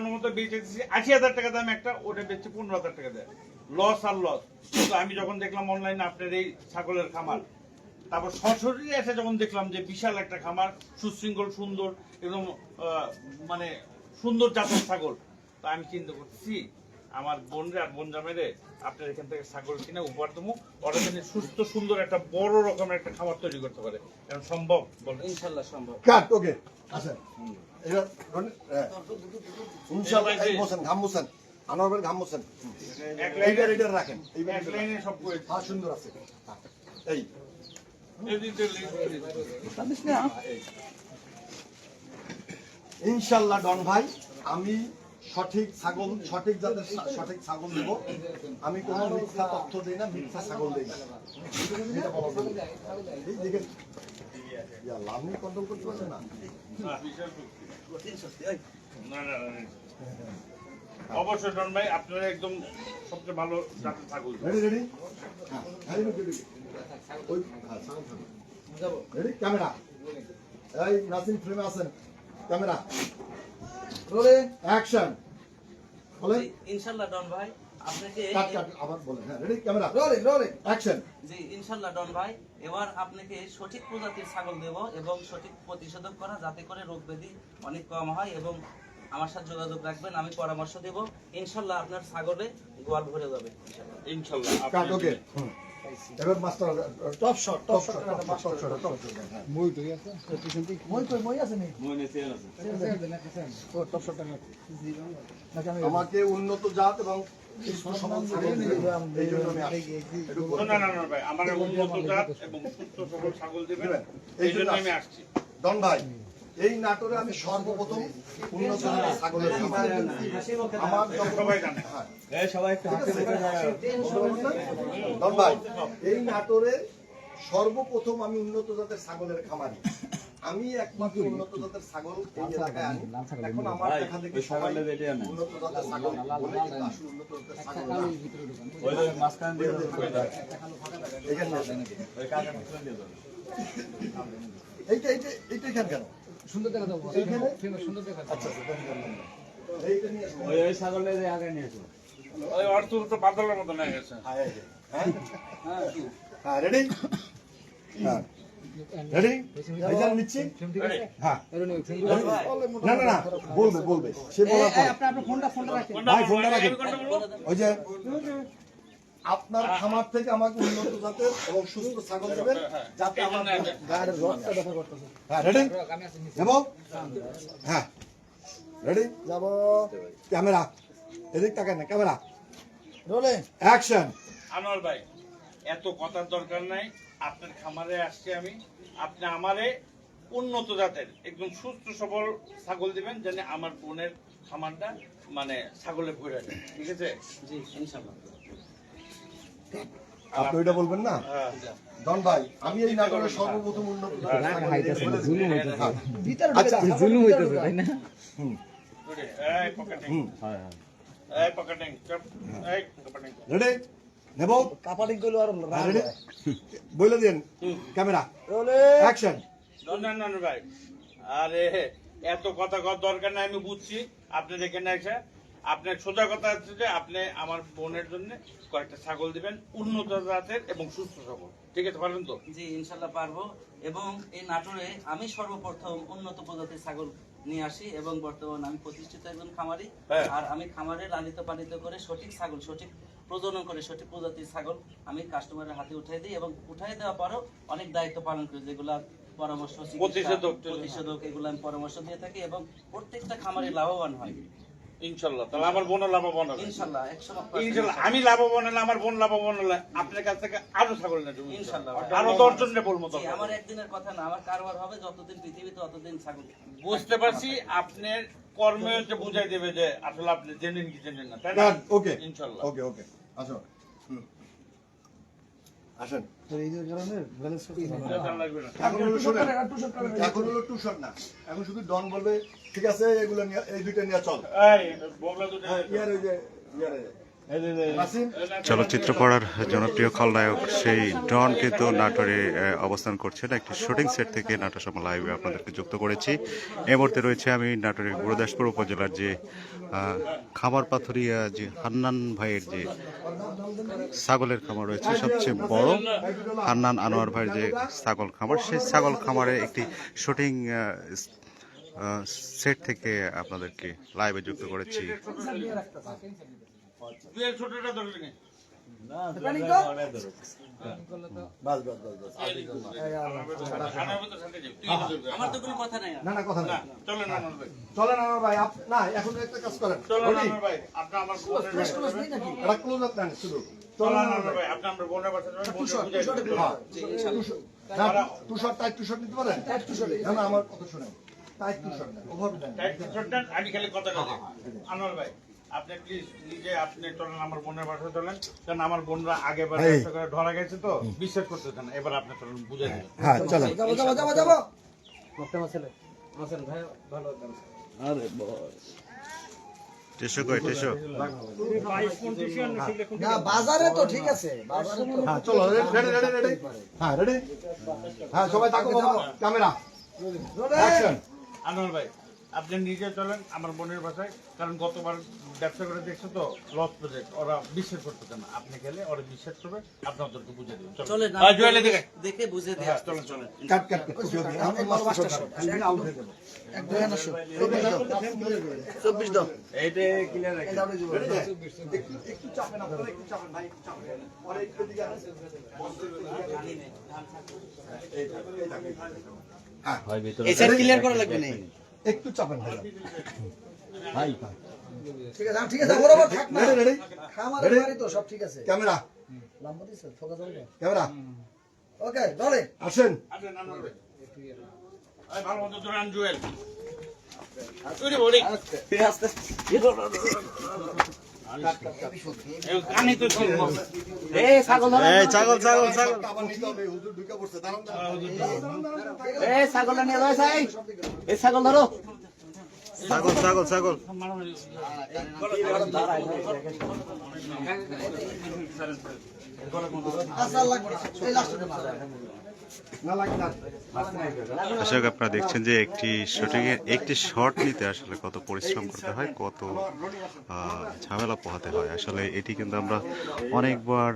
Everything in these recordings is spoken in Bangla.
মতো বেচেছি ৮০,০০০ টাকা দাম একটা, ওটা বেচছে ১৫,০০০ টাকা দেয়। লস আর লস। কিন্তু আমি যখন দেখলাম অনলাইনে আপনার এই ছাগলের খামার, তারপর সরাসরি এসে যখন দেখলাম যে বিশাল একটা খামার, সুশৃঙ্খল, সুন্দর, একদম মানে সুন্দর জাতের ছাগল, তো আমি চিন্তা করতেছি আমার বোনরে আর বোন জামাইরে আপনার এখান থেকে ছাগল কিনে উপহার দেবো, ওরা যেন সুস্থ সুন্দর একটা বড় রকমের একটা খাবার তৈরি করতে পারে। এখন সম্ভব? বলবেন? ইনশাআল্লাহ সম্ভব। কাট ওকে আসেন এবার ইনশাআল্লাহ এই মোছেন ঘাম মোছেন আনোয়ার ঘাম মোছেন এইটা এইটা রাখেন এইবার এক লাইনে সব করে হ্যাঁ সুন্দর আছে এই ইনশাআল্লাহ ডন ভাই আমি সঠিক ছাগল সঠিক জাতের সঠিক ছাগল দেব। আমি কোনো মিথ্যা তথ্য দেই না, মিথ্যা ছাগল দেই না। এটা বলা যাবে না। এই দেখেন ইয়া লাভনি কন্ট্রোল করতে পারছেন না। না না না, অবশ্যই ডন ভাই আপনারা একদম সবচেয়ে ভালো জাতের ছাগল। রেডি রেডি হ্যাঁ রেডি রেডি ওই হ্যাঁ ছাগল ছাগল যাব রেডি ক্যামেরা এই নাসিম ফ্রেমে আছেন ক্যামেরা রোলে অ্যাকশন বলেন ইনশাআল্লাহ ডন ভাই আপনাকে কাট কাট আবার বলেন হ্যাঁ ready camera rolling rolling action জি ইনশাআল্লাহ ডন ভাই এবার আপনাকে সঠিক প্রজাতির ছাগল দেব এবং সঠিক প্রতিষেধক করা, যাতে করে রোগ ব্যাধি অনেক কম হয়, এবং আমার সাথে যোগাযোগ রাখবেন, আমি পরামর্শ দেব। ইনশাআল্লাহ আপনার ছাগলে গোয়াল ভরে যাবে ইনশাআল্লাহ। কাট ওকে এবার master top shot top shot top shot top shot মই তো আছে মই কই মই আছে নি মই নেছে আছে ও টপ শট না আমাকে উন্নত জাত এবং সুস্থ সবল ছাগল দিবেন এই জন্য আমি আসছি। না না না ভাই, আমার উন্নত জাত এবং সুস্থ সবল ছাগল দিবেন, এই জন্য আমি আসছি। ডন ভাই এই নাটোরে আমি সর্বপ্রথম উন্নত জাতের ছাগলের খামার আমার সবাই জানে। হ্যাঁ সবাই একটু হাতে দেখে ডন ভাই এই নাটোরে সর্বপ্রথম আমি উন্নত জাতের ছাগলের খামারি। আমি একমাত্র উন্নত জাতের ছাগল এই এলাকায় আনি। এখন আমার দেখা দেখি সবাই উন্নত জাতের ছাগল বলে, কিন্তু আসলে উন্নত জাতের ছাগল না। এইটা এইটা এইটা এখানে কেন সুন্দর দেখা যাবো এইখানে সুন্দর দেখা আচ্ছা এইটা নিয়ে আসো ওই ছাগলটা যে আগে নিয়ে আসো ওই অর্থ তো বাদলের মতো হয়ে গেছে। হ্যাঁ হ্যাঁ রেডি হ্যাঁ রেডি ভাইজান নিচ্ছি হ্যাঁ না না না বলবে বলবে সে বলার পর আপনার ফোনটা রাখেন ভাই ফোনটা রাখেন ওই যে আপনার খামার থেকে আমাকে উন্নত জাতের এবং সুস্থ ছাগল দেবেন, যাতে আমার গায়ের রক্তটা দেখা করতেছে। হ্যাঁ রেডি যাব হ্যাঁ রেডি যাব ক্যামেরা এদিক তাকান না ক্যামেরা রোলে অ্যাকশন আনোয়ার ভাই এত কথার দরকার নাই, আপনার খামারে আসছি আমি, আপনি আমারে উন্নত জাতের একদম সুস্থ সবল ছাগল দিবেন, যেন আমার বোনের খামারটা মানে ছাগলে ভরে যায়। ঠিক আছে? জি ইনশাআল্লাহ। আপনি ওইটা বলবেন না ডন ভাই আমি এই নাটোরের সর্বপ্রথম উন্নত আচ্ছা জুলুম হইতেছে তাই না এই পকেটিং এই পকেটিং এই পকেটিং রেডি নেব কাপাটিং কইলো আর রেডি বলে দেন ক্যামেরা রোলে অ্যাকশন না ভাই, আরে এত কথা কর দরকার নাই, আমি বুঝছি। আপনি এখানে এসে আপনার সোজা কথা হচ্ছে যে আপনি আমার বোনের জন্য কয়েকটা ছাগল দিবেন উন্নত জাতের এবং সুস্থ সবল। ঠিক আছে, পারবেন তো? জি ইনশাআল্লাহ পারবো। এবং এই নাটোরে আমি সর্বপ্রথম উন্নত প্রজাতির ছাগল নিয়ে আসি, এবং বর্তমানে আমি প্রতিষ্ঠিত একজন খামারি। আর আমি খামারে লালিত পালিত করে সঠিক ছাগল, সঠিক প্রজনন করে সঠিক প্রজাতির ছাগল আমি কাস্টমারের হাতে উঠাই দিই, এবং উঠাই দেওয়ার পরেও অনেক দায়িত্ব পালন করি, যেগুলা পরামর্শ, প্রতিষেধক এগুলো আমি পরামর্শ দিয়ে থাকি, এবং প্রত্যেকটা খামারে লাভবান হয় ইনশাল্লাহ। তাহলে আমার বোনও লাভবান হবে ইনশাল্লাহ। ইনশাল্লাহ আমি লাভবান হলে আমার বোন লাভবান হলে আপনার কাছ থেকে আরো ছাগল নেব ইনশাল্লাহ। আরো 10 জনকে বলবো। তো আমার একদিনের কথা না, আমার কারবার হবে যতদিন পৃথিবীতে ততদিন ছাগল। বুঝতে পারছি, আপনার কর্মে হচ্ছে বুঝাই দেবে যে আসলে আপনি জেনেন কি জেনেন না, তাই না? ওকে ইনশাল্লাহ। ওকে ওকে আসো আসেন এখন হলো টু শট না, এখন শুধু ডন বলবে ঠিক আছে এগুলো নিয়ে এই দুইটা নিয়ে চল এই বগলা দুটো ইয়ার ওই যে ইয়ারে নাসিম চলচ্চিত্র পড়ার জনপ্রিয় খলনায়ক সেই ডন কিন্তু নাটোরে অবস্থান করছেন। একটি শুটিং সেট থেকে নাটোর সময় লাইভে আপনাদেরকে যুক্ত করেছি। এই মুহূর্তে রয়েছে আমি নাটোরের গুরুদাসপুর উপজেলার যে খামার পাথরিয়া যে হান্নান ভাইয়ের যে ছাগলের খামার রয়েছে, সবচেয়ে বড় হান্নান আনোয়ার ভাইয়ের যে ছাগল খামার, সেই ছাগল খামারে একটি শুটিং সেট থেকে আপনাদেরকে লাইভে যুক্ত করেছি। ছোটটা ধরলে নি? বাস বাস বাস বাস আমার মতো সাথে যাও, তুই এটা ধরবি। আমার তো কোনো কথা নাই। না না কথা না চলেন আনোয়ার ভাই, চলেন আমার ভাই না এখন একটা কাজ করেন চলেন Ready? আনোয়ার ভাই, আপনি আমার বোনের বাসায় যাবেন। এটা ক্লোজ আপ নেন শুধু চলেন চলেন আনোয়ার ভাই, আপনি আমার বোনের বাসায় যাবেন, বোনকে বুঝাই দিবেন। হ্যাঁ টু-শট টাইট টু-শট নিতে পারেন টাইট টু-শট না আমার কথা শুনেন টাইট টু-শট না ওভার দেন টাইট টি-শার্ট দেন, আমি খালি কথাটা দিই। আনোয়ার ভাই, আপনি প্লিজ নিজে আপনি চলেন আমার বোনের বাসায় চলেন, কারণ আমার বোনরা আগেবার এই। ব্যবসা করে ধরা গেছে তো বিশ্বাস করতেছে না, এবার আপনি চলেন বুঝাই দিবেন। হ্যাঁ চলেন টেসো কই টেসো না বাজারে তো ঠিক আছে বাজারে তো হ্যাঁ চলো রেডি রেডি রেডি হ্যাঁ রেডি হ্যাঁ সবাই তাকো ক্যামেরা অ্যাকশন আনোয়ার ভাই, আপনি নিজে চলেন আমার বোনের বাসায়, কারণ গতবার ব্যবসা করে দেখছো তো লস প্রজেক্ট, ওরা বিশ্বাস করতেছে না, আপনি গেলে ওরা বিশ্বাস করবে, আপনি ওদেরকে বুঝে দেবেন। চলেন জুয়েলে দিকে দেখে বুঝে দিয়ে আসতে চলেন চলেন। কাট কাট আমি মাস্টার আউট হয়ে যাবে এক দুই আনা 24 দাও এইটা ক্লিয়ার রাখেন। একটু চাপেন আপনারা একটু চাপেন ভাই একটু চাপেন আর একটু দিকে আসেন এই সাইড ক্লিয়ার করা লাগবে না একটু চাপেন ভাই ঠিক আছে ঠিক আছে বরাবর থাক না রেডি রেডি খামারের বাড়ি তো সব ঠিক আছে ক্যামেরা লম্বা দিছে ফোকাস হবে ক্যামেরা ওকে দলে আসেন আসেন আনোয়ার ভাই। এই ভালো মতো ধরেন জুয়েল। ওরে ওরে। এই কানে তো ছিল। এই ছাগল ধরো এই ছাগল ছাগল ছাগল আবার নিতে হবে হুজুর ঢুকে পড়ছে দাঁড়ান এই ছাগলটা নিয়ে যাও সাই এই ছাগল ধরো ছাগল ছাগল ছাগল আচ্ছা লাগবে এই লাস্টে মার না লাগে না দর্শক আপনারা দেখছেন যে একটি শুটিং এর একটি শট নিতে আসলে কত পরিশ্রম করতে হয়, কত ঝামেলা পোহাতে হয়। আসলে এটি কিন্তু আমরা অনেকবার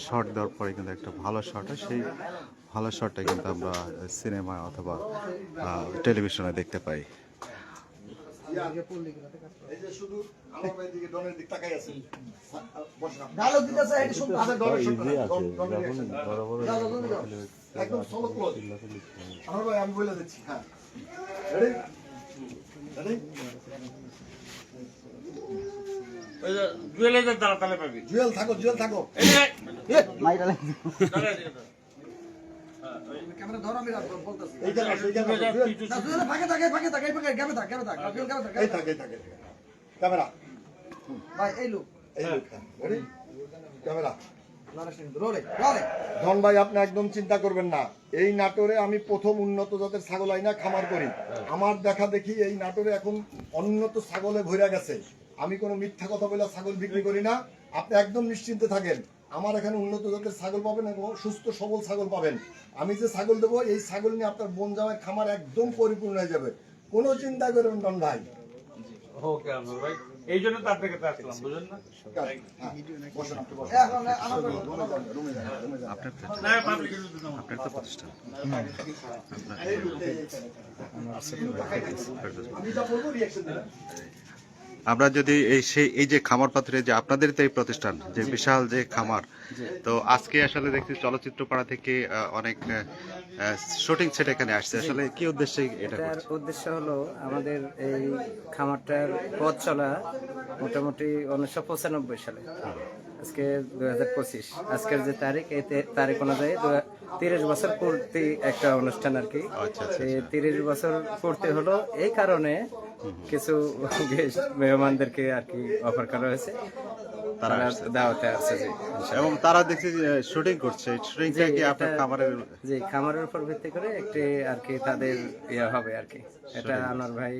শট দেওয়ার পরে কিন্তু একটা ভালো শট হয়, সেই ভালো শটটা কিন্তু আমরা সিনেমায় অথবা টেলিভিশনে দেখতে পাই। এই যে শুধু আমার ভাই দিকে ডনের দিক তাকাই আছে বসেন আপনি ডায়লগ দিতেছে এই শুন আচ্ছা ডনের শট একদম সোলো ক্লোজ আমার ভাই আমি বলে দিচ্ছি হ্যাঁ রেডি রেডি ওই যে জুয়েলের দ্বারা তালে পাবি। জুয়েল থাকো এই যে মাইরা দাঁড়া এদিকে দাঁড়া। ক্যামেরা ধরো আমি বলতাছি এইখানে জুয়েল না তুই ভাগে থাকে এই ভাগে গ্যাপে থাক এই থাকে ক্যামেরা ভাই এই লোক এই লোকটা রেডি ক্যামেরা রোলে ধন ভাই আপনি একদম চিন্তা করবেন না, এই নাটোরে আমি প্রথম উন্নত জাতের ছাগল আইনা খামার করি। আমার দেখা দেখি এই নাটোরে এখন উন্নত ছাগলে ভরে গেছে। আমি কোনো মিথ্যা কথা বলে ছাগল বিক্রি করি না, আপনি একদম নিশ্চিন্তে থাকেন। আমার এখানে উন্নত জাতের ছাগল পাবেন এবং সুস্থ সবল ছাগল পাবেন। আমি যে ছাগল দেবো এই ছাগল নিয়ে আপনার বোন জামাই খামার একদম পরিপূর্ণ হয়ে যাবে, কোনো চিন্তা করবেন ধন ভাই। ওকে আনোয়ার ভাই, এই জন্য তো আপনাকে কাছে আসলাম, বুঝলেন না? বসেন আপনি বসেন এখন আমার রুমে যান আপনার না পাবলিক এর জন্য আপনার তো প্রতিষ্ঠান আমি যা বলবো রিঅ্যাকশন দেবেন। আমরা যদি এই যে খামার পাত্রে যে আপনাদের তো এই প্রতিষ্ঠান যে বিশাল যে খামার, তো আজকে আসলে দেখছি চলচ্চিত্র পাড়া থেকে অনেক শুটিং সেট এখানে আসছে, আসলে কি উদ্দেশ্যে এটা এটার করছে? উদ্দেশ্য হলো আমাদের এই খামারটার পথ চলা মোটামুটি 1995 সালে, আজকে 2025, আজকের যে তারিখ এই তারিখ অনুযায়ী 30 বছর পূর্তি একটা অনুষ্ঠান আর কি। আচ্ছা, আচ্ছা, এই 30 বছর পূর্তি হলো এই কারণে কিছু গেস্ট মেহমানদেরকে আর কি অফার করা হয়েছে। তারা তারা আসছে। দাওয়াতে আসছে জি ইনশাআল্লাহ। এবং তারা দেখছি শুটিং করছে, শুটিংটা জি, কি আপনার এটা- খামারের? জি খামারের উপর ভিত্তি করে একটি আর কি তাদের ইয়ে হবে আর কি, এটা আনোয়ার ভাই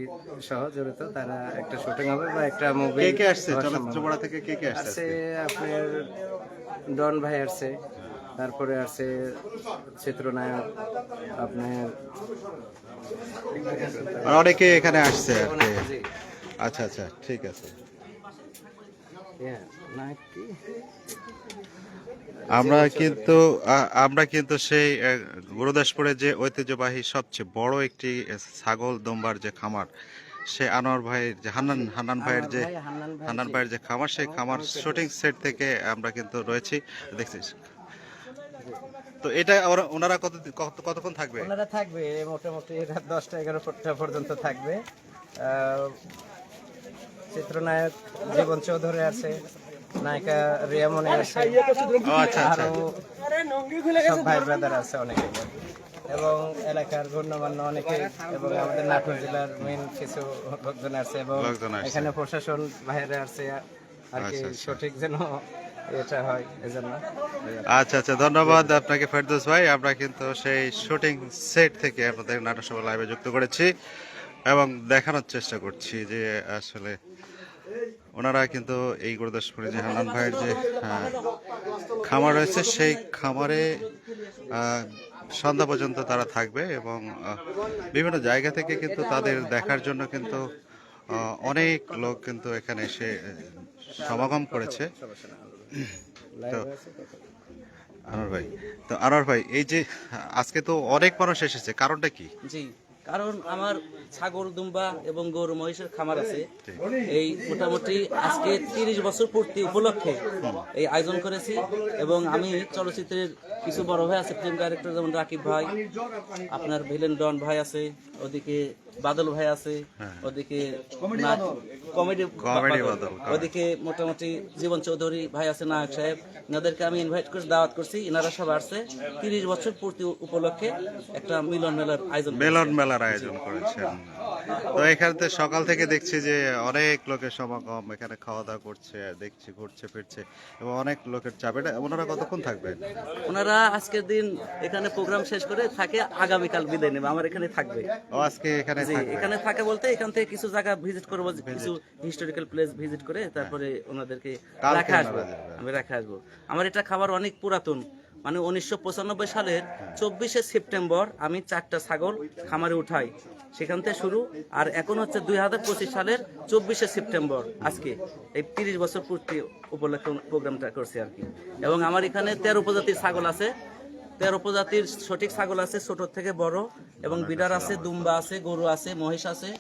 সহ জড়িত, তারা একটা শুটিং হবে বা একটা মুভি। কে কে আসছে চলচ্চিত্রপাড়া থেকে, কে কে আসছে আসছে আজকে? আপনার ডন ভাই আসছে, তারপরে আসছে চিত্রনায়ক আপনার আর অনেকে এখানে আসছে আর কি। জি আচ্ছা আচ্ছা, ঠিক আছে। হ্যাঁ নায়ক কি আমরা কিন্তু সেই গুরুদাসপুরে যে ঐতিহ্যবাহী সবচেয়ে বড় একটি ছাগল দুম্বার যে খামার, সে আনোয়ার ভাইয়ের যে হান্নান ভাইয়ের যে হান্নান ভাইয়ের যে খামার, সেই খামার শুটিং সেট থেকে আমরা কিন্তু রয়েছি, দেখছি। তো এটা ওনারা কতক্ষণ থাকবে? ওনারা থাকবে মোটামুটি রাত 10টা-11টা পর্যন্ত থাকবে। চিত্রনায়ক জীবন চৌধুরী আছে, নায়িকা রিয়া মনি আছে, ও আচ্ছা আচ্ছা। আরো সব ভাই ব্রাদার আছে অনেকে, এবং এলাকার গণ্যমান্য অনেকে, এবং আমাদের নাটোর জেলার মেইন কিছু লোকজন আছে, এবং লোকজন আসছে। এখানে প্রশাসন বাইরে আছে আর কি, আচ্ছা, আচ্ছা। সঠিক যেন এটা হয় এজন্য। আচ্ছা আচ্ছা, ধন্যবাদ আপনাকে ফেরদৌস ভাই। আমরা কিন্তু সেই শুটিং সেট থেকে আপনাদের নাটক সভা লাইভে যুক্ত করেছি এবং দেখানোর চেষ্টা করছি যে আসলে ওনারা কিন্তু এই গুরুদাসপুরে যে হান্নান ভাইয়ের যে খামার রয়েছে, সেই খামারে সন্ধ্যা পর্যন্ত তারা থাকবে এবং বিভিন্ন জায়গা থেকে কিন্তু তাদের দেখার জন্য কিন্তু অনেক লোক কিন্তু এখানে এসে সমাগম করেছে। তো আনোয়ার ভাই, এই যে আজকে তো অনেক মানুষ এসেছে, কারণটা কি? জি, কারণ আমার ছাগল দুম্বা এবং গরু মহিষের খামার আছে। এই মোটামুটি আজকে 30 বছর পূর্তি উপলক্ষে এই আয়োজন করেছি, এবং আমি চলচ্চিত্রের কিছু বড় ভাই আছে, ফিল্ম ডাইরেক্টর, যেমন রাকিব ভাই, আপনার ভিলেন ডন ভাই আছে, ওদিকে বাদল ভাই আছে, ওদিকে কমেডি বাদল, ওদিকে মোটামুটি জীবন চৌধুরী ভাই আছে, নায়ক সাহেব, এনাদেরকে আমি ইনভাইট করে দাওয়াত করছি। এনারা সব আসছে 30 বছর পূর্তি উপলক্ষে একটা মিলন মেলার আয়োজন করেছেন। তো এখানে তো সকাল থেকে দেখছি যে অনেক লোকের সমাগম, এখানে খাওয়া দাওয়া করছে, দেখছি ঘুরছে ফিরছে এবং অনেক লোকের চাপ। এটা ওনারা কতক্ষণ থাকবেন? ওনারা আজকের দিন এখানে প্রোগ্রাম শেষ করে থাকে, আগামীকাল বিদায় নেবে, আমার এখানে থাকবে। ও আজকে এখানে জি, থাকবে? এখানে থাকে বলতে এখান থেকে কিছু জায়গা ভিজিট করবো, কিছু হিস্টোরিক্যাল প্লেস ভিজিট করে তারপরে ওনাদেরকে কালকে রেখে আসবো। ওনারা যাবে। আমি রেখে আসবো। আমার এটা খাবার অনেক পুরাতন, মানে 1995 সালের 24শে সেপ্টেম্বর আমি 4টা ছাগল খামারে উঠাই, সেখান থেকে শুরু। আর এখন হচ্ছে 2025 সালের 24শে সেপ্টেম্বর, আজকে এই 30 বছর পূর্তি উপলক্ষে প্রোগ্রামটা করছি আর কি। এবং আমার এখানে 13 প্রজাতির ছাগল আছে, 13 প্রজাতির সঠিক ছাগল আছে, ছোট থেকে বড়, এবং বিডার আছে, দুম্বা আছে, গরু আছে, মহিষ আছে,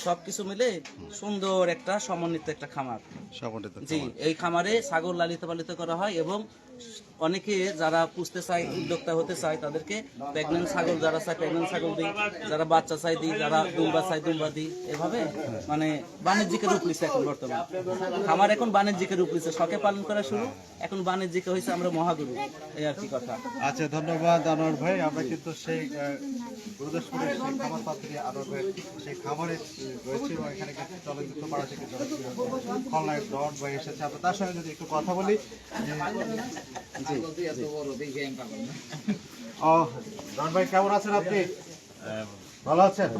সবকিছু মিলে সুন্দর একটা সমন্বিত একটা খামার। জি, এই খামারে ছাগল লালিত পালিত করা হয়, এবং অনেকে যারা পুষতে চায়, উদ্যোক্তা হতে চায়, তাদেরকে প্রেগনেন্ট ছাগল যারা চায় প্রেগনেন্ট ছাগল দিই, যারা বাচ্চা চাই দিই, যারা দুম্বা চাই দুম্বা দিই, এভাবে মানে বাণিজ্যিকের রূপ নিচ্ছে এখন বর্তমান খামার, এখন বাণিজ্যিকের রূপ নিচ্ছে, শখে পালন করা শুরু, এখন বাণিজ্যিক হয়েছে আমরা মহাগুরু, এই আর কি কথা। আচ্ছা, ধন্যবাদ আনোয়ার ভাই। আমরা কিন্তু সেই গুরুদাসপুরের সেই খামার পাত্রী আনোয়ার ভাই সেই খামারে রয়েছে এবং এখানে কিন্তু চলচ্চিত্র পাড়া থেকে খলনায়ক ডন ভাই এসেছে। আমরা তার সঙ্গে যদি একটু কথা বলি। ও ডন ভাই, কেমন আছেন আপনি? ভালো আছেন?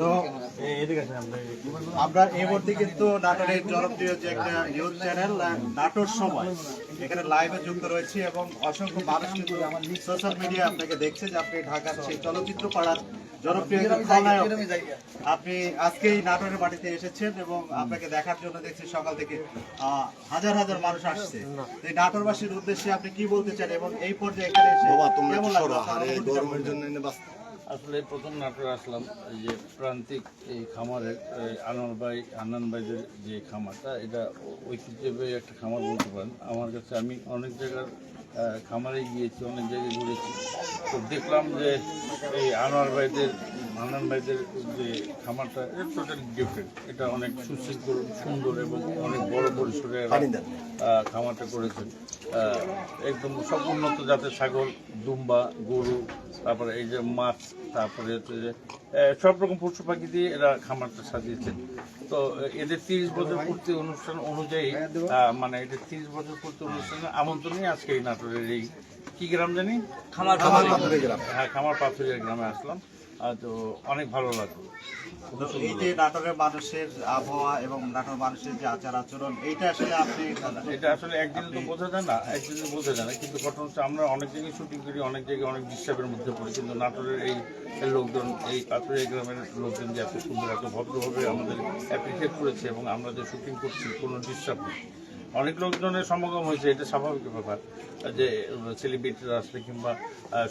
তো আমরা এই মুহূর্তে কিন্তু নাটোরের জনপ্রিয় যে একটা নিউজ চ্যানেল নাটোর সময়, এখানে লাইভে যুক্ত রয়েছে এবং অসংখ্য মানুষ কিন্তু সোশ্যাল মিডিয়া আপনাকে দেখছে যে আপনি ঢাকার সেই চলচ্চিত্র পাড়ার জনপ্রিয় খলনায়ক। আপনি আজকেই নাটোরের মাটিতে এসেছেন এবং আপনাকে দেখার জন্য দেখছি সকাল থেকে হাজার হাজার মানুষ আসছে। এই নাটোরবাসীর উদ্দেশ্যে আপনি কি বলতে চান এবং এই পর্যায়ে এখানে এসে কেমন লাগলো? আসলে প্রথম নাটোরে আসলাম, এই যে প্রান্তিক এই খামারের হান্নান ভাইদের যে খামারটা, এটা ঐতিহ্যবাহী একটা খামার বলতে পারেন আমার কাছে। আমি অনেক জায়গার খামারে গিয়েছি, অনেক জায়গায় ঘুরেছি, তো দেখলাম যে এই আনোয়ার ভাইদের হান্নান ভাইদের যে খামারটা এটা টোটালি ডিফারেন্ট। এটা অনেক সুশৃঙ্খল, সুন্দর এবং অনেক বড় পরিসরে খামারটা করেছেন। একদম সব উন্নত জাতের ছাগল, দুম্বা, গরু, তারপরে এই যে মাছ, তারপরে হচ্ছে যে সব রকম পশু পাখি দিয়ে এরা খামারটা সাজিয়েছেন। তো এদের 30 বছর পূর্তি অনুষ্ঠান অনুযায়ী মানে এদের 30 বছর পূর্তি অনুষ্ঠানের আমন্ত্রণে আজকে এই নাটোরের এই কি গ্রাম জানি, খামার হ্যাঁ খামার পাথুরিয়া গ্রামে আসলাম। তো অনেক ভালো লাগলো। তো এই যে নাটোরের মানুষের আবহাওয়া এবং নাটোর মানুষের যে আচার আচরণ, এইটা আসলে আপনি এটা আসলে একদিনে তো বোঝা যায় না, একদিনে বোঝা যায় না, কিন্তু ঘটনা হচ্ছে আমরা অনেক জায়গায় শুটিং করি, অনেক জায়গায় অনেক ডিস্টার্বের মধ্যে পড়ি, কিন্তু নাটোরের এই লোকজন, এই পাথুরিয়া গ্রামের লোকজন যে এত সুন্দর, এত ভদ্রভাবে আমাদের অ্যাপ্রিসিয়েট করেছে এবং আমরা যে শুটিং করছি কোনো ডিস্টার্ব নেই। অনেক লোকজনের সমাগম হয়েছে, এটা স্বাভাবিক ব্যাপার যে সেলিব্রিটিরা আসলে কিংবা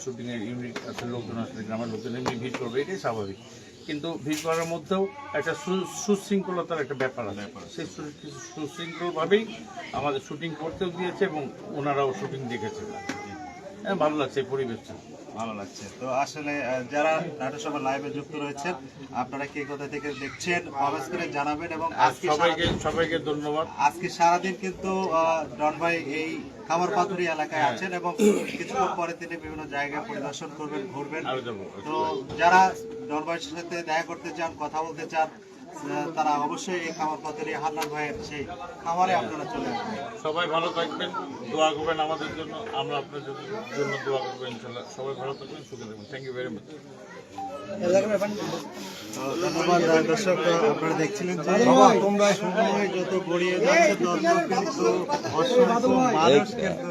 শুটিংয়ের ইউনিট আসলে লোকজন আসলে গ্রামের লোকজন এমনি ভিড় করবে, এটাই স্বাভাবিক। কিন্তু ভিড় করার মধ্যেও একটা সুশৃঙ্খলতার একটা ব্যাপার আছে, সেই সুশৃঙ্খলভাবেই আমাদের শুটিং করতেও দিয়েছে এবং ওনারাও শুটিং দেখেছে। ভালো লাগছে এই পরিবেশটা, ভালো লাগছে। তো আসলে যারা নাটোর সভা লাইভে যুক্ত রয়েছেন, আপনারা কে কোথা থেকে দেখছেন কমেন্টস করে জানাবেন। এবং সবাইকে ধন্যবাদ। আজকে সারাদিন কিন্তু ডন ভাই এই খামার পাথুরি এলাকায় আছেন এবং কিছুক্ষণ পরে তিনি বিভিন্ন জায়গায় পরিদর্শন করবেন, ঘুরবেন। তো যারা ডন ভাইয়ের সাথে দেখা করতে চান, কথা বলতে চান, তারা অবশ্যই এই খামার পাথুরি হান্নান ভাইয়ের সেই খামারে আপনারা চলে আসবেন। সবাই ভালো থাকবেন, দোয়া করবেন আমাদের জন্য, আমরা আপনাদের জন্য দোয়া করবেন ইনশাআল্লাহ। সবাই ভালো থাকবেন, সুখে থাকবেন। Thank you very much. ধন্যবাদ দর্শক, আপনারা দেখছিলেন যে তোমরা সময় যত গড়িয়ে যাচ্ছে তত কিন্তু অসংখ্য মানুষ কিন্তু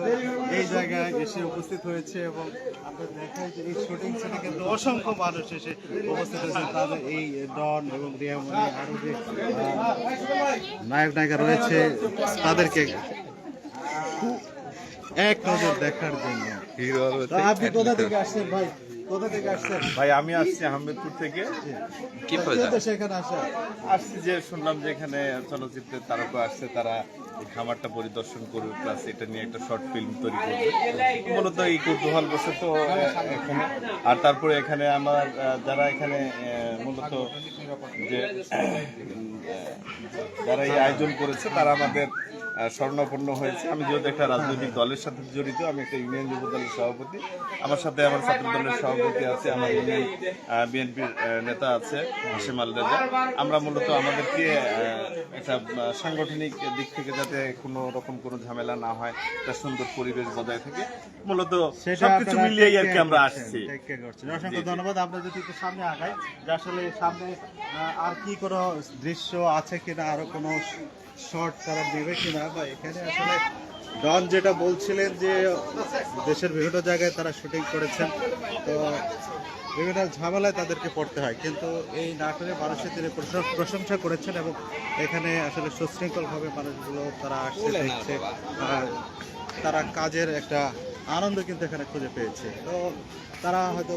এই জায়গায় এসে উপস্থিত হয়েছে এবং আমরা দেখাই যে এই শুটিং সেটে কিন্তু অসংখ্য মানুষ এসে উপস্থিত হয়েছে। তাদের এই ডন এবং রিয়ামণি আরো যে নায়ক নায়িকা রয়েছে তাদেরকে এক নজর দেখার জন্য। আপনি কোথা থেকে আসছেন ভাই? কোথা থেকে আসছেন ভাই? আমি আসছি আহমেদপুর থেকে। কি সেখানে আসছি যে শুনলাম যে এখানে চলচ্চিত্রের তারকা আসছে, তারা এই খামারটা পরিদর্শন করবে, প্লাস এটা নিয়ে একটা শর্ট ফিল্ম তৈরি করবে। মূলত এই কৌতূহল বসে তো এখানে। আর তারপরে এখানে আমার যারা এখানে মূলত যে যারা এই আয়োজন করেছে তারা আমাদের স্বর্ণাপন্ন হয়েছে। আমি যেহেতু একটা রাজনৈতিক দলের সাথে জড়িত, আমি একটা ইউনিয়ন যুব দলের সভাপতি, আমার সাথে আমার ছাত্র দলের সভাপতি আছে, আমার ইউনিয়ন বিএনপির নেতা আছে হাশেম আল রেজা। আমরা মূলত আমাদেরকে একটা সাংগঠনিক দিক থেকে যাতে কোনো রকম কোনো ঝামেলা না হয়, একটা সুন্দর পরিবেশ বজায় থাকে, মূলত সবকিছু মিলিয়েই আর কি আমরা আসছি। অসংখ্য ধন্যবাদ। আমরা যদি একটু সামনে আগাই, যে আসলে সামনে আর কি কোনো দৃশ্য আছে কিনা, আরো কোনো শর্ট তারা নেবে কিনা, বা এখানে আসলে ডন যেটা বলছিলেন যে দেশের বিভিন্ন জায়গায় তারা শুটিং করেছেন, তো বিভিন্ন ঝামেলায় তাদেরকে পড়তে হয়, কিন্তু এই নাটোরে মানুষের তিনি প্রশংসা করেছেন এবং এখানে আসলে সুশৃঙ্খলভাবে মানুষগুলো তারা আসছে, দেখছে, তারা কাজের একটা আনন্দ কিন্তু এখানে খুঁজে পেয়েছে। তো তারা হয়তো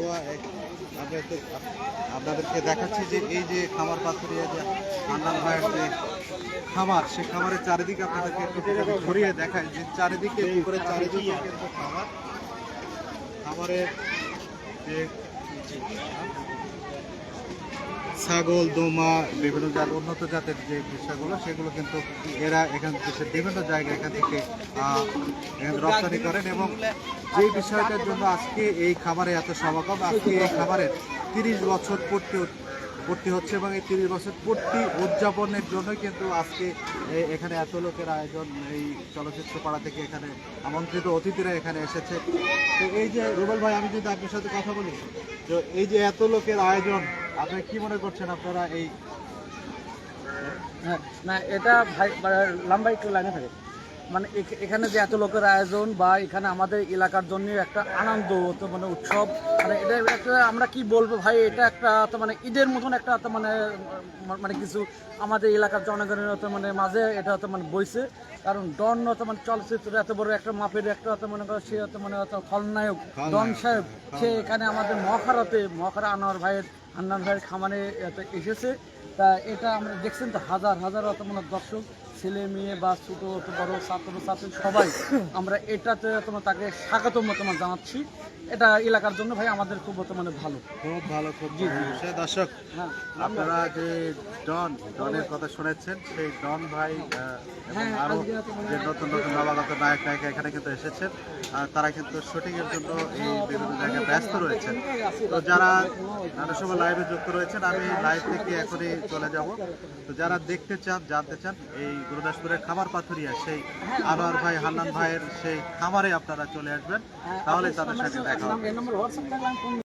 আপনাদেরকে দেখাচ্ছি যে এই যে খামার পাথুরিয়া যে হান্নান ভাইয়ের যে খামার, সেই খামারের চারিদিকে আপনাদেরকে একটু ঘুরিয়ে দেখায় যে চারিদিকে উপরে চারিদিকে কিন্তু খামারের যে ছাগল, দোমা, বিভিন্ন উন্নত জাতের যে বিষয়গুলো, সেগুলো কিন্তু এরা এখান থেকে বিভিন্ন জায়গায় এখান থেকে রপ্তানি করেন। এবং যে বিষয়টার জন্য আজকে এই খামারে এত সমাগম, আজকে এই খামারের 30 বছর পূর্তি হচ্ছে এবং এই 30 বছর পূর্তি উদযাপনের জন্য কিন্তু আজকে এখানে এত লোকের আয়োজন। এই চলচ্চিত্র পাড়া থেকে এখানে আমন্ত্রিত অতিথিরা এখানে এসেছে। তো এই যে রুবেল ভাই, আমি যদি আপনার সাথে কথা বলি, তো এই যে এত লোকের আয়োজন, আপনি কি মনে করছেন আপনারা এই? না, এটা ভাই লম্বা একটু লাইনে থাকে, মানে এখানে যে এত লোকের আয়োজন বা এখানে আমাদের এলাকার জন্য একটা আনন্দ, তো মানে উৎসব, মানে এটা একটা আমরা কি বলবো ভাই, এটা একটা তো মানে ঈদের মতন একটা মানে মানে কিছু আমাদের এলাকার জনগণের তো মানে মাঝে এটা তো মানে বইছে। কারণ ডন তো মানে চলচ্চিত্র এত বড় একটা মাপের একটা তো মনে করো সে তো মানে খলনায়ক ডন সাহেব, সে এখানে আমাদের মহাখারা আনোয়ার ভাইয়ের, হান্নান ভাইয়ের খামারে এসেছে। তা এটা আমরা দেখছেন তো হাজার হাজার অত মানে দর্শক, ছেলে মেয়ে বা ছোট বড় ছাত্র ছাত্রী সবাই আমরা এটাতে তোমার তাকে স্বাগতম তোমার জানাচ্ছি। এটা এলাকার জন্য ভাই আমাদের খুব বর্তমানে ভালো। খুব ভালো, খুব ভালো বিষয়। দর্শক, আপনারা যে ডনের কথা শুনেছেন, সেই ডন ভাই এবং আরো যে নতুন নতুন নবাগত নায়ক নায়িকা এখানে কিন্তু এসেছেন, তারা কিন্তু শুটিং এর জন্য এই বিভিন্ন জায়গায় ব্যস্ত রয়েছেন। তো যারা নানা সময় লাইভে যুক্ত রয়েছেন, আমি লাইভ থেকে এখনই চলে যাব। তো যারা দেখতে চান, জানতে চান, এই গুরুদাসপুরের খামার পাথুরিয়া সেই আনোয়ার ভাই, হান্নান ভাইয়ের সেই খামারে আপনারা চলে আসবেন, তাহলে তাদের সাথে দেখা হবে।